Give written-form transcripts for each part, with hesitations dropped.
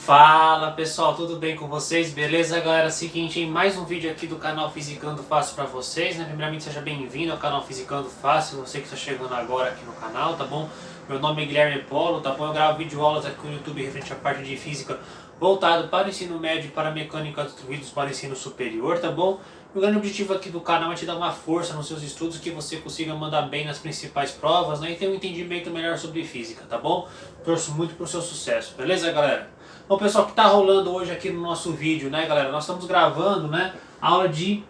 Fala pessoal, tudo bem com vocês? Beleza, galera? Seguinte, em mais um vídeo aqui do canal Fisicando Fácil pra vocês, né? Primeiramente, seja bem-vindo ao canal Fisicando Fácil, você que está chegando agora aqui no canal, tá bom? Meu nome é Guilherme Polo, tá bom? Eu gravo videoaulas aqui no YouTube referente à parte de física voltado para o ensino médio e para a mecânica dos fluidos para o ensino superior, tá bom? O grande objetivo aqui do canal é te dar uma força nos seus estudos, que você consiga mandar bem nas principais provas, né? E ter um entendimento melhor sobre física, tá bom? Torço muito pro seu sucesso, beleza, galera? Bom, pessoal, o que está rolando hoje aqui no nosso vídeo, né, galera? Nós estamos gravando, né, aula de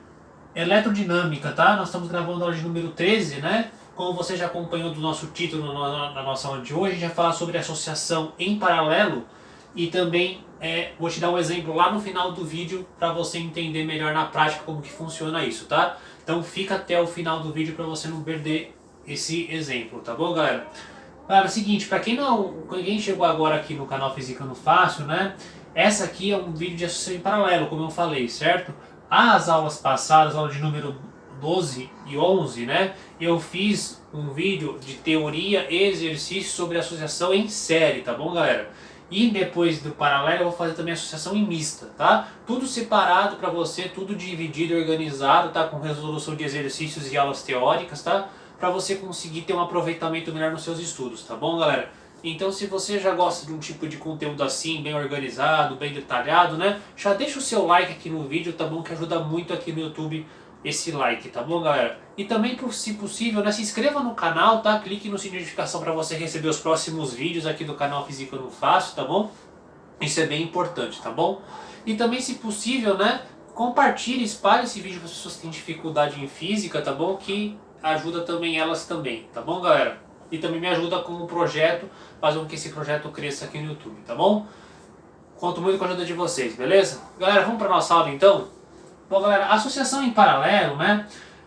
eletrodinâmica, tá? Nós estamos gravando a aula de número 13, né? Como você já acompanhou do nosso título na nossa aula de hoje, a gente vai falar sobre associação em paralelo e também vou te dar um exemplo lá no final do vídeo para você entender melhor na prática como que funciona isso, tá? Então fica até o final do vídeo para você não perder esse exemplo, tá bom, galera? Cara, é o seguinte, para quem chegou agora aqui no canal Fisicando Fácil, né? Essa aqui é um vídeo de associação em paralelo, como eu falei, certo? As aulas passadas, aula de número 12 e 11, né? Eu fiz um vídeo de teoria e exercício sobre associação em série, tá bom, galera? E depois do paralelo eu vou fazer também associação em mista, tá? Tudo separado para você, tudo dividido e organizado, tá? Com resolução de exercícios e aulas teóricas, tá? Para você conseguir ter um aproveitamento melhor nos seus estudos, tá bom, galera? Então, se você já gosta de um tipo de conteúdo assim, bem organizado, bem detalhado, né? Já deixa o seu like aqui no vídeo, tá bom? Que ajuda muito aqui no YouTube esse like, tá bom, galera? E também, se possível, né, se inscreva no canal, tá? Clique no sininho de notificação para você receber os próximos vídeos aqui do canal Fisicando Fácil, tá bom? Isso é bem importante, tá bom? E também, se possível, né, compartilhe, espalhe esse vídeo para as pessoas que têm dificuldade em física, tá bom? Que ajuda também elas também, tá bom, galera? E também me ajuda com o projeto, fazer com que esse projeto cresça aqui no YouTube, tá bom? Conto muito com a ajuda de vocês, beleza? Galera, vamos para nossa aula então? Bom, galera, associação em paralelo, né?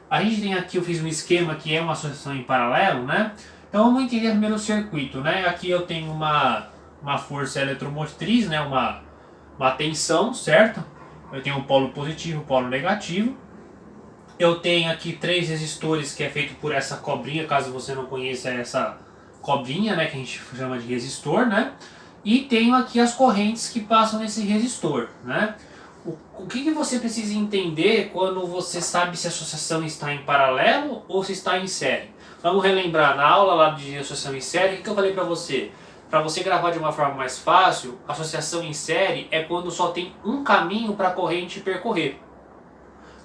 A gente tem aqui, eu fiz um esquema que é uma associação em paralelo, né? Então vamos entender primeiro o circuito, né? Aqui eu tenho uma força eletromotriz, né? Uma tensão, certo? Eu tenho um polo positivo e um polo negativo. Eu tenho aqui 3 resistores, que é feito por essa cobrinha, caso você não conheça essa cobrinha, né, que a gente chama de resistor, né? E tenho aqui as correntes que passam nesse resistor, né? O que você precisa entender quando você sabe se a associação está em paralelo ou se está em série? Vamos relembrar, na aula lá de associação em série, o que eu falei para você? Para você gravar de uma forma mais fácil, associação em série é quando só tem um caminho para a corrente percorrer.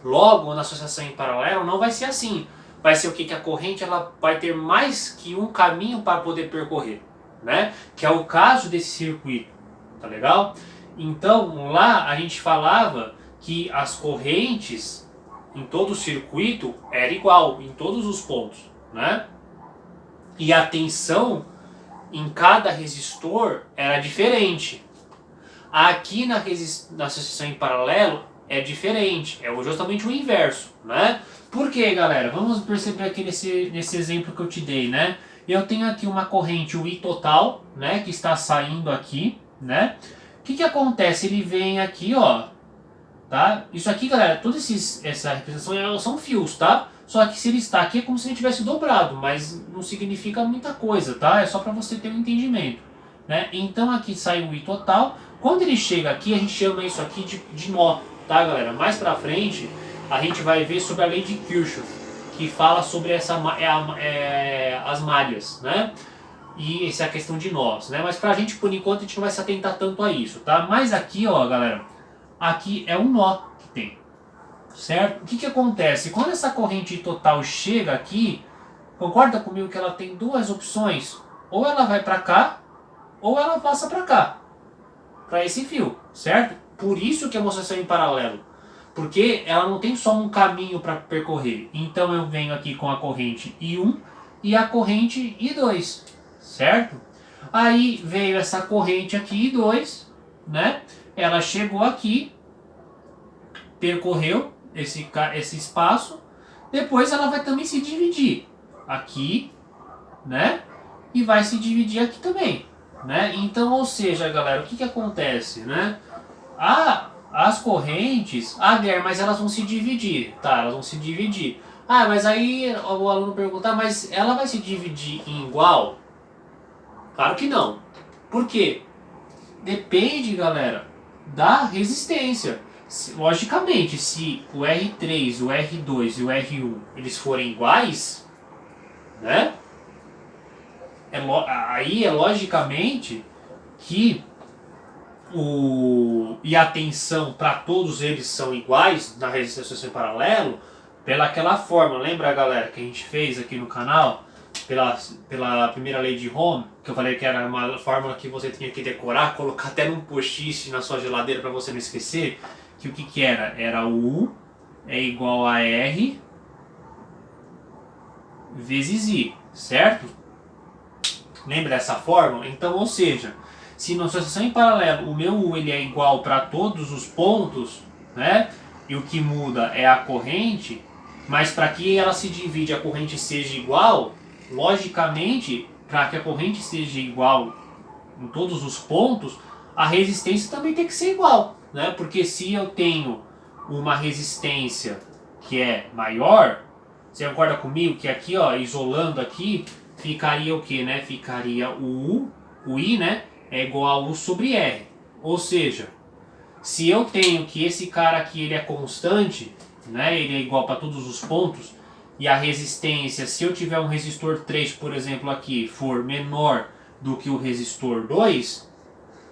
Logo, na associação em paralelo não vai ser assim. Vai ser o que? Que a corrente ela vai ter mais que um caminho para poder percorrer, né? Que é o caso desse circuito, tá legal? Então, lá a gente falava que as correntes em todo o circuito era igual, em todos os pontos, né? E a tensão em cada resistor era diferente. Aqui na associação em paralelo é diferente, é justamente o inverso, né? Por quê, galera? Vamos perceber aqui nesse exemplo que eu te dei, né? Eu tenho aqui uma corrente, o I total, né? Que está saindo aqui, né? O que acontece? Ele vem aqui, ó, tá? Isso aqui, galera, toda essa representação são fios, tá? Só que se ele está aqui é como se ele tivesse dobrado, mas não significa muita coisa, tá? É só para você ter um entendimento, né? Então aqui sai o I total. Quando ele chega aqui, a gente chama isso aqui de nó, tá, galera? Mais pra frente, a gente vai ver sobre a lei de Kirchhoff, que fala sobre as malhas, né? E essa é a questão de nós, né? Mas pra gente, por enquanto, a gente não vai se atentar tanto a isso, tá? Mas aqui, ó, galera, aqui é um nó que tem, certo? O que acontece? Quando essa corrente total chega aqui, concorda comigo que ela tem duas opções? Ou ela vai pra cá, ou ela passa pra cá, para esse fio, certo? Por isso que é uma associação em paralelo, porque ela não tem só um caminho para percorrer. Então eu venho aqui com a corrente I1 e a corrente I2, certo? Aí veio essa corrente aqui I2, né? Ela chegou aqui, percorreu esse espaço, depois ela vai também se dividir aqui, né? E vai se dividir aqui também, né? Então, ou seja, galera, o que acontece, né? As correntes, Guilherme, mas elas vão se dividir, tá? Elas vão se dividir. Mas aí o aluno pergunta, mas ela vai se dividir em igual? Claro que não. Por quê? Depende, galera, da resistência. Logicamente, se o R3, o R2 e o R1 eles forem iguais, né? Aí é logicamente que e a tensão para todos eles são iguais na resistência em paralelo, pelaquela forma, lembra, galera, que a gente fez aqui no canal, pela primeira lei de Ohm, que eu falei que era uma fórmula que você tinha que decorar, colocar até num post-it na sua geladeira para você não esquecer, que o que era? Era U é igual a R vezes I, certo? Lembra essa fórmula? Então, ou seja, se na associação em paralelo o meu U ele é igual para todos os pontos, né? E o que muda é a corrente, mas para que ela se divide a corrente seja igual, logicamente, para que a corrente seja igual em todos os pontos, a resistência também tem que ser igual, né? Porque se eu tenho uma resistência que é maior, você concorda comigo que aqui, ó, isolando aqui, ficaria o que, né? Ficaria o I, né? É igual a U sobre R. Ou seja, se eu tenho que esse cara aqui ele é constante, né? Ele é igual para todos os pontos, e a resistência, se eu tiver um resistor 3, por exemplo, aqui, for menor do que o resistor 2,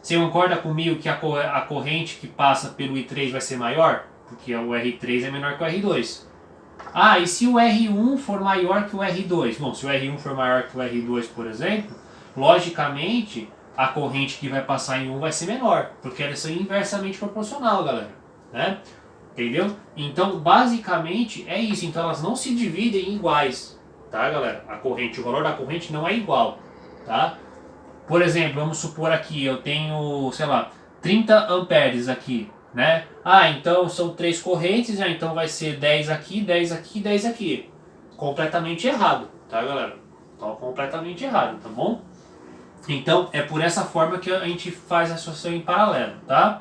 você concorda comigo que a corrente que passa pelo I3 vai ser maior? Porque o R3 é menor que o R2. Ah, e se o R1 for maior que o R2? Bom, se o R1 for maior que o R2, por exemplo, logicamente a corrente que vai passar em um vai ser menor, porque elas são inversamente proporcional, galera, né? Entendeu? Então, basicamente é isso. Então, elas não se dividem em iguais, tá, galera? A corrente, o valor da corrente não é igual, tá? Por exemplo, vamos supor aqui, eu tenho, sei lá, 30 amperes aqui, né? Ah, então são 3 correntes, então vai ser 10 aqui, 10 aqui, 10 aqui. Completamente errado, tá, galera? Tá completamente errado, tá bom? Então, é por essa forma que a gente faz a associação em paralelo, tá?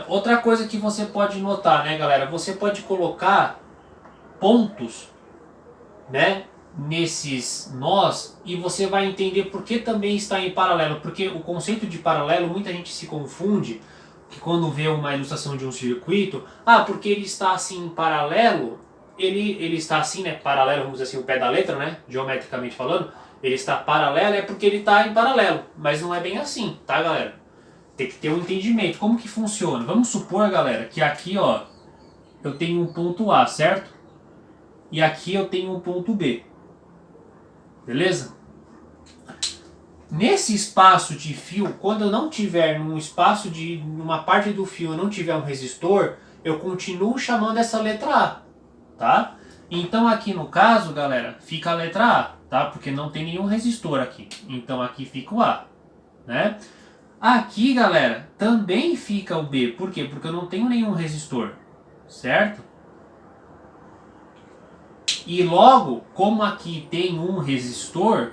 Outra coisa que você pode notar, né, galera? Você pode colocar pontos, né, nesses nós, e você vai entender por que também está em paralelo. Porque o conceito de paralelo, muita gente se confunde, que quando vê uma ilustração de um circuito, porque ele está assim em paralelo, ele está assim, né, paralelo, vamos dizer assim, o pé da letra, né, geometricamente falando, ele está paralelo, é porque ele está em paralelo, mas não é bem assim, tá, galera? Tem que ter um entendimento. Como que funciona? Vamos supor, galera, que aqui, ó, eu tenho um ponto A, certo? E aqui eu tenho um ponto B. Beleza? Nesse espaço de fio, quando eu não tiver numa parte do fio, eu não tiver um resistor, eu continuo chamando essa letra A, tá? Então aqui no caso, galera, fica a letra A, tá? Porque não tem nenhum resistor aqui. Então aqui fica o A, né? Aqui, galera, também fica o B. Por quê? Porque eu não tenho nenhum resistor, certo? E logo, como aqui tem um resistor,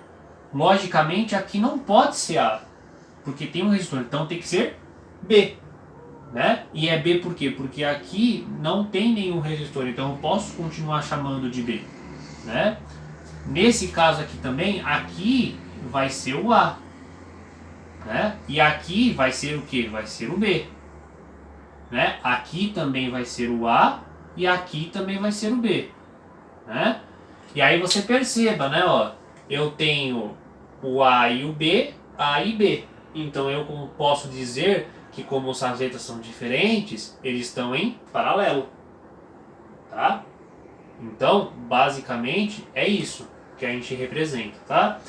logicamente aqui não pode ser A, porque tem um resistor, então tem que ser B, né? E é B por quê? Porque aqui não tem nenhum resistor, então eu posso continuar chamando de B, né? Nesse caso aqui também, aqui vai ser o A, né? E aqui vai ser o que? Vai ser o B, né? Aqui também vai ser o A e aqui também vai ser o B, né? E aí você perceba, né? Ó, eu tenho o A e o B, A e B. Então eu posso dizer que como as letras são diferentes, eles estão em paralelo, tá? Então, basicamente é isso que a gente representa, tá?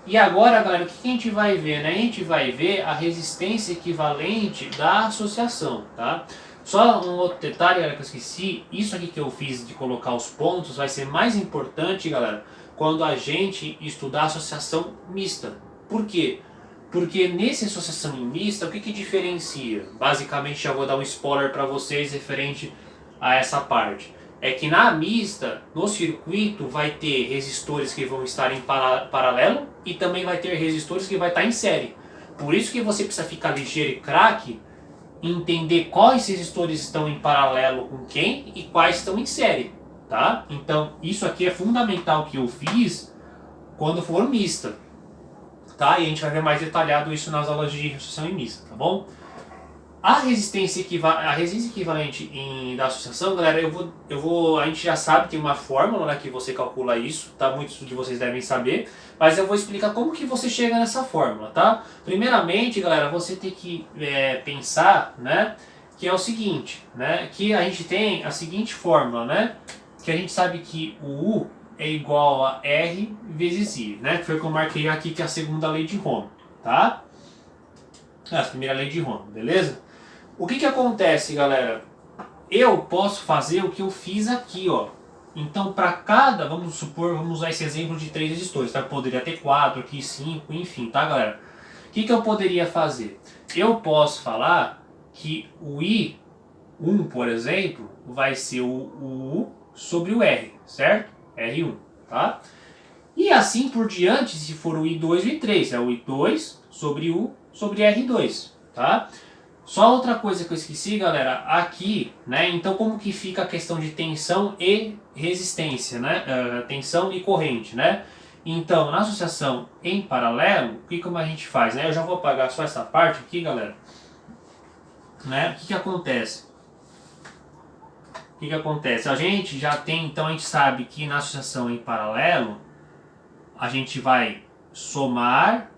E agora, galera, o que a gente vai ver, né? A gente vai ver a resistência equivalente da associação, tá? Só um outro detalhe, galera, que eu esqueci. Isso aqui que eu fiz de colocar os pontos vai ser mais importante, galera, quando a gente estudar associação mista. Por quê? Porque nessa associação mista, o que diferencia? Basicamente, já vou dar um spoiler para vocês referente a essa parte. É que na mista, no circuito, vai ter resistores que vão estar em paralelo e também vai ter resistores que vai estar em série. Por isso que você precisa ficar ligeiro e craque, entender quais resistores estão em paralelo com quem e quais estão em série, tá? Então, isso aqui é fundamental que eu fiz quando for mista. tá? E a gente vai ver mais detalhado isso nas aulas de associação em missa, tá bom? A resistência equivalente da associação, galera, a gente já sabe, tem uma fórmula, né, que você calcula isso, tá? Muitos de vocês devem saber, mas eu vou explicar como que você chega nessa fórmula, tá? Primeiramente, galera, você tem que pensar, né, que é o seguinte, né, que a gente tem a seguinte fórmula, né, que a gente sabe que o U é igual a R vezes I, né, que foi o que eu marquei aqui, que é a segunda lei de Ohm, tá? A primeira lei de Ohm, beleza? O que acontece, galera? Eu posso fazer o que eu fiz aqui, ó. Então, para cada, vamos supor, vamos usar esse exemplo de 3 resistores, tá? Poderia ter 4 aqui, 5, enfim, tá, galera? O que eu poderia fazer? Eu posso falar que o I1, por exemplo, vai ser o U sobre o R, certo? R1, tá? E assim por diante, se for o I2 e o I3, é o I2 sobre U sobre R2, tá? Só outra coisa que eu esqueci, galera, aqui, né, então como que fica a questão de tensão e resistência, né, tensão e corrente, né? Então, na associação em paralelo, como a gente faz, né? Eu já vou apagar só essa parte aqui, galera, né? O que acontece? O que acontece? A gente já tem, então a gente sabe que na associação em paralelo, a gente vai somar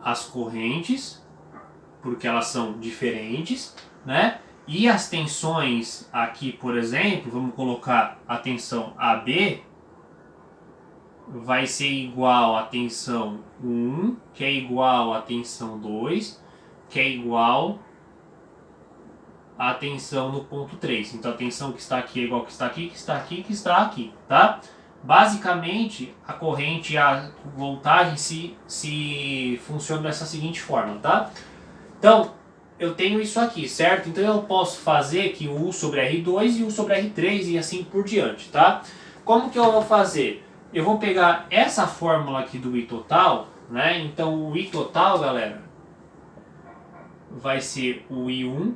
as correntes, porque elas são diferentes, né? E as tensões aqui, por exemplo, vamos colocar a tensão AB, vai ser igual à tensão 1, que é igual à tensão 2, que é igual à tensão no ponto 3. Então a tensão que está aqui é igual que está aqui, que está aqui, que está aqui, tá? Basicamente, a corrente e a voltagem se funcionam dessa seguinte forma, tá? Então, eu tenho isso aqui, certo? Então eu posso fazer que o U sobre R2 e o U sobre R3 e assim por diante, tá? Como que eu vou fazer? Eu vou pegar essa fórmula aqui do I total, né? Então o I total, galera, vai ser o I1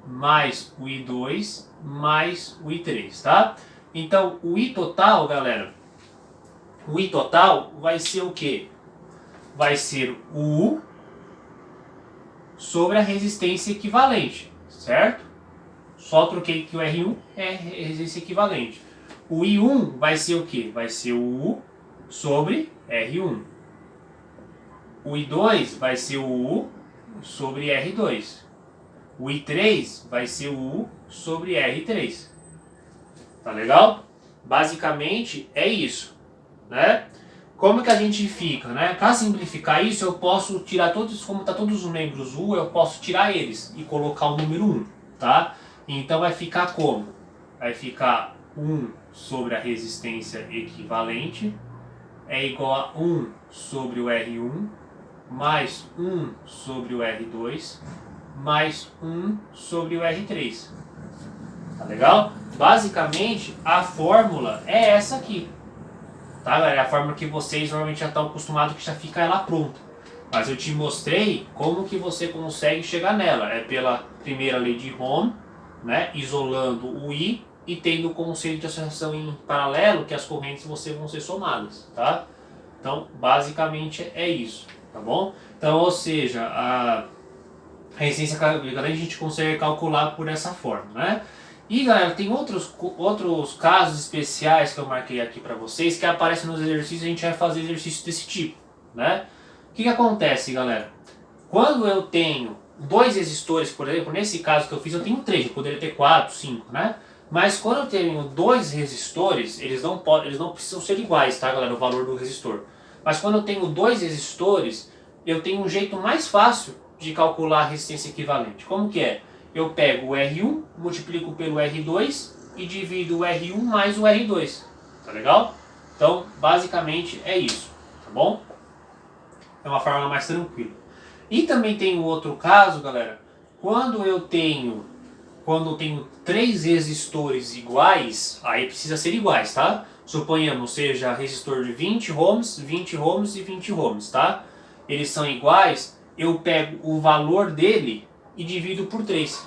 mais o I2 mais o I3, tá? Então o I total, galera, o I total vai ser o quê? Vai ser o U sobre a resistência equivalente, certo? Só troquei que o R1 é resistência equivalente. O I1 vai ser o quê? Vai ser o U sobre R1. O I2 vai ser o U sobre R2. O I3 vai ser o U sobre R3. Tá legal? Basicamente é isso, né? Como que a gente fica, né? Para simplificar isso, eu posso tirar todos, como tá todos os membros U, eu posso tirar eles e colocar o número 1, tá? Então vai ficar como? Vai ficar 1 sobre a resistência equivalente é igual a 1 sobre o R1 mais 1 sobre o R2 mais 1 sobre o R3. Tá legal? Basicamente, a fórmula é essa aqui. Tá, galera? É a fórmula que vocês normalmente já estão acostumados, que já fica ela pronta. Mas eu te mostrei como que você consegue chegar nela. É pela primeira lei de Ohm, né? Isolando o I e tendo o conceito de associação em paralelo, que as correntes vão ser somadas, tá? Então, basicamente é isso, tá bom? Então, ou seja, a resistência a gente consegue calcular por essa forma, né? E galera, tem outros casos especiais que eu marquei aqui para vocês que aparecem nos exercícios. A gente vai fazer exercícios desse tipo, né? O que acontece, galera? Quando eu tenho 2 resistores, por exemplo, nesse caso que eu fiz, eu tenho 3, eu poderia ter 4, 5, né? Mas quando eu tenho 2 resistores, eles não precisam ser iguais, tá, galera? O valor do resistor. Mas quando eu tenho 2 resistores, eu tenho um jeito mais fácil de calcular a resistência equivalente. Como que é? Eu pego o R1, multiplico pelo R2 e divido o R1 mais o R2. Tá legal? Então, basicamente é isso, tá bom? É uma forma mais tranquila. E também tem um outro caso, galera, quando eu tenho 3 resistores iguais, aí precisa ser iguais, tá? Suponhamos seja resistor de 20 ohms, 20 ohms e 20 ohms, tá? Eles são iguais, eu pego o valor dele e divido por 3,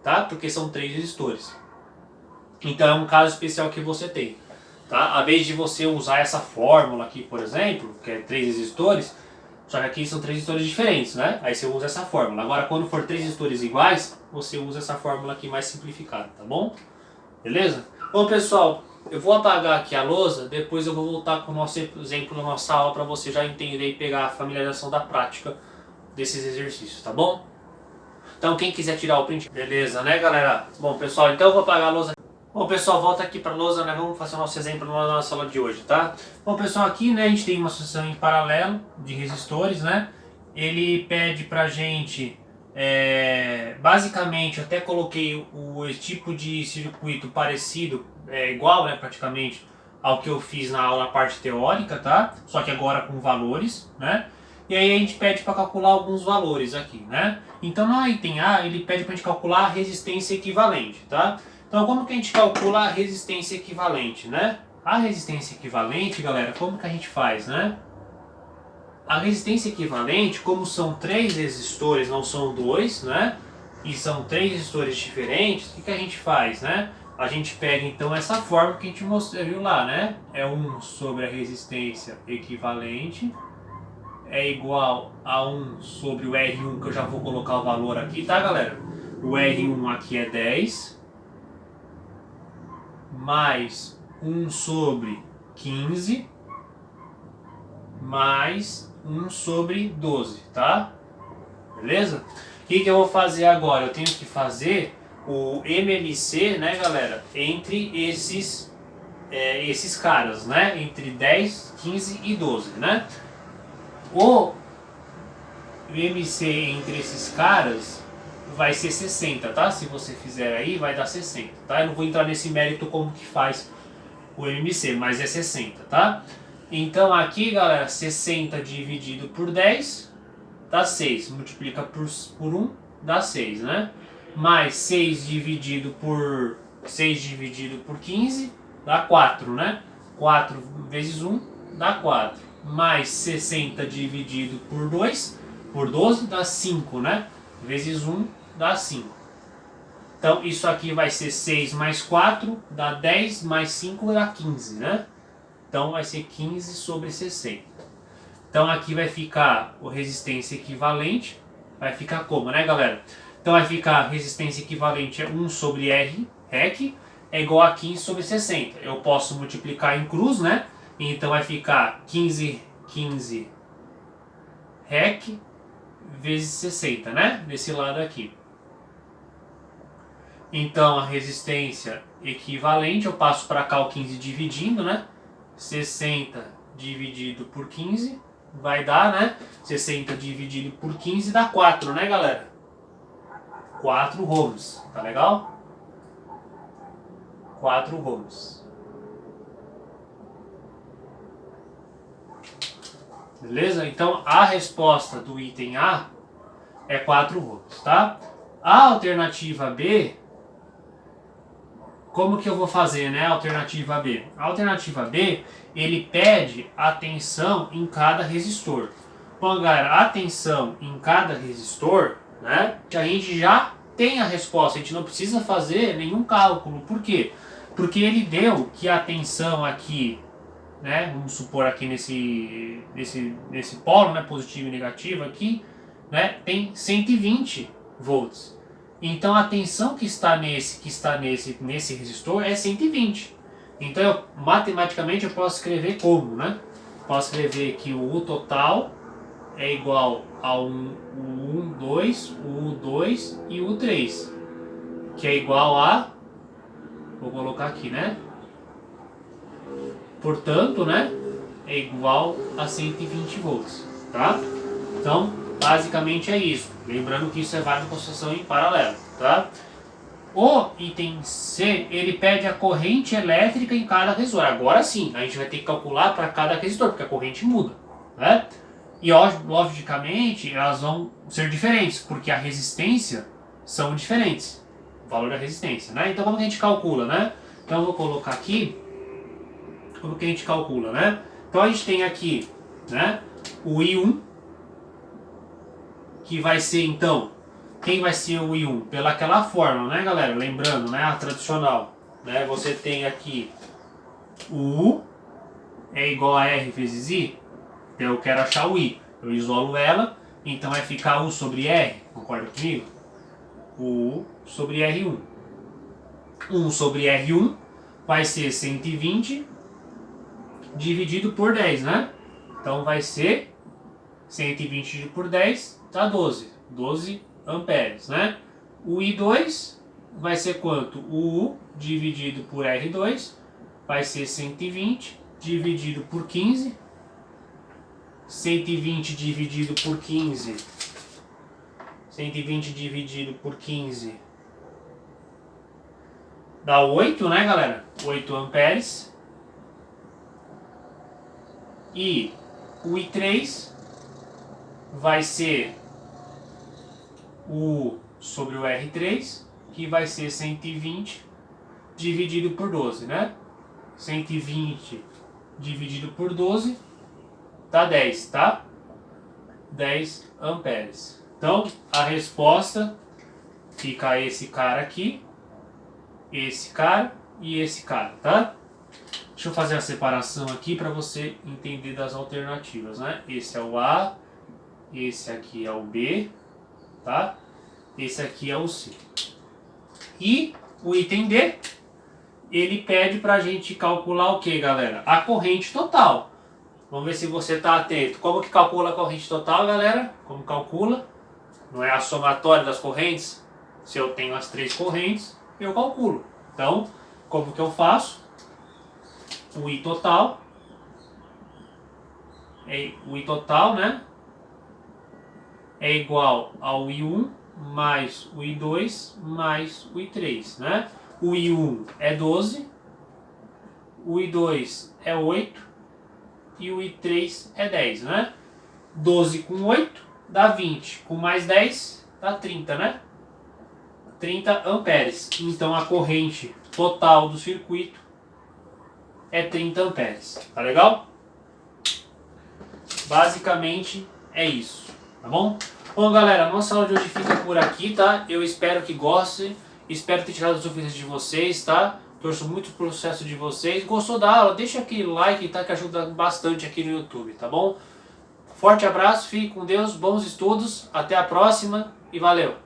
tá? Porque são 3 resistores. Então é um caso especial que você tem. tá? A vez de você usar essa fórmula aqui, por exemplo, que é 3 resistores, só que aqui são 3 resistores diferentes, né? Aí você usa essa fórmula. Agora, quando for 3 resistores iguais, você usa essa fórmula aqui mais simplificada, tá bom? Beleza? Bom, pessoal, eu vou apagar aqui a lousa, depois eu vou voltar com o nosso exemplo na nossa aula para você já entender e pegar a familiarização da prática desses exercícios, tá bom? Então, quem quiser tirar o print, beleza, né, galera? Bom, pessoal, então eu vou apagar a lousa. Bom, pessoal, volta aqui para a lousa, né? Vamos fazer o nosso exemplo na nossa aula de hoje, tá? Bom, pessoal, aqui, né, a gente tem uma sucessão em paralelo de resistores, né? Ele pede pra gente, basicamente, eu até coloquei o tipo de circuito parecido, igual, né, praticamente, ao que eu fiz na aula parte teórica, tá? Só que agora com valores, né? E aí a gente pede para calcular alguns valores aqui, né? Então no item A ele pede para a gente calcular a resistência equivalente, tá? Então como que a gente calcula a resistência equivalente, né? A resistência equivalente, galera, como que a gente faz, né? A resistência equivalente, como são 3 resistores, não são 2, né? E são 3 resistores diferentes, o que a gente faz, né? A gente pega então essa fórmula que a gente viu lá, né? É 1 sobre a resistência equivalente é igual a 1 sobre o R1, que eu já vou colocar o valor aqui, tá, galera? O R1 aqui é 10, mais 1 sobre 15, mais 1 sobre 12, tá? Beleza? O que eu vou fazer agora? Eu tenho que fazer o MMC, né, galera, entre esses caras, né? Entre 10, 15 e 12, né? O MC entre esses caras vai ser 60, tá? Se você fizer aí, vai dar 60, tá? Eu não vou entrar nesse mérito como que faz o MC, mas é 60, tá? Então aqui, galera, 60 dividido por 10 dá 6. Multiplica por 1, dá 6, né? Mais 6 dividido por 15 dá 4, né? 4 vezes 1 dá 4. Mais 60 dividido por 2, por 12 dá 5, né? Vezes 1 dá 5. Então isso aqui vai ser 6 mais 4, dá 10, mais 5 dá 15, né? Então vai ser 15 sobre 60. Então aqui vai ficar a resistência equivalente, vai ficar como, né, galera? Então vai ficar a resistência equivalente é 1 sobre R, REC, é igual a 15 sobre 60. Eu posso multiplicar em cruz, né? Então vai ficar 15 REC vezes 60, né? Desse lado aqui. Então a resistência equivalente, eu passo para cá o 15 dividindo, né? 60 dividido por 15 vai dar, né? 60 dividido por 15 dá 4, né, galera? 4 ohms, tá legal? 4 ohms. Beleza? Então a resposta do item A é 4 ohms, tá? A alternativa B, como que eu vou fazer, né? A alternativa B. A alternativa B, ele pede a tensão em cada resistor. Bom, galera, a tensão em cada resistor, né? A gente já tem a resposta, a gente não precisa fazer nenhum cálculo. Por quê? Porque ele deu que a tensão aqui, né, vamos supor aqui nesse polo, né, positivo e negativo aqui, né, tem 120 volts. Então a tensão que está nesse resistor é 120. Então matematicamente eu posso escrever como, né? Posso escrever que o U total é igual ao U1, 2, o U2 e o U3, que é igual a, vou colocar aqui, né? Portanto, né, é igual a 120 volts, tá? Então, basicamente é isso. Lembrando que isso é válido com sucessão em paralelo, tá? O item C, ele pede a corrente elétrica em cada resistor. Agora sim, a gente vai ter que calcular para cada resistor, porque a corrente muda, né? E logicamente, elas vão ser diferentes, porque a resistência são diferentes. O valor da resistência, né? Então, como que a gente calcula, né? Então, eu vou colocar aqui como que a gente calcula, né? Então a gente tem aqui, né, o I1, que vai ser então, quem vai ser o I1? Pelaquela fórmula, né, galera? Lembrando, né, a tradicional, né? Você tem aqui o U é igual a R vezes I, então eu quero achar o I. Eu isolo ela, então vai ficar U sobre R, concorda comigo? U sobre R1. 1 sobre R1 vai ser 120 dividido por 10, né? Então vai ser 120 dividido por 10, dá 12 amperes, né? O I2 vai ser quanto? O U dividido por R2 vai ser 120 dividido por 15. 120 dividido por 15. 120 dividido por 15 dá 8, né, galera? 8 amperes. E o I3 vai ser o sobre o R3, que vai ser 120 dividido por 12, né? 120 dividido por 12 dá 10, tá? 10 amperes. Então, a resposta fica esse cara aqui, esse cara e esse cara, tá? Deixa eu fazer a separação aqui para você entender das alternativas, né? Esse é o A, esse aqui é o B, tá? Esse aqui é o C. E o item D, ele pede para a gente calcular o que, galera? A corrente total. Vamos ver se você está atento. Como que calcula a corrente total, galera? Como calcula? Não é a somatória das correntes? Se eu tenho as 3 correntes, eu calculo. Então, como que eu faço? O I total, né? É igual ao I1 mais o I2 mais o I3, né? O I1 é 12, o I2 é 8 e o I3 é 10, né? 12 com 8 dá 20, com mais 10 dá 30, né? 30 amperes. Então a corrente total do circuito é 30 amperes. Tá legal? Basicamente é isso, tá bom? Bom, galera, nossa aula de hoje fica por aqui, tá? Eu espero que gostem, espero ter tirado as dúvidas de vocês, tá? Torço muito pelo sucesso de vocês. Gostou da aula? Deixa aquele like, tá? Que ajuda bastante aqui no YouTube, tá bom? Forte abraço, fique com Deus, bons estudos, até a próxima e valeu!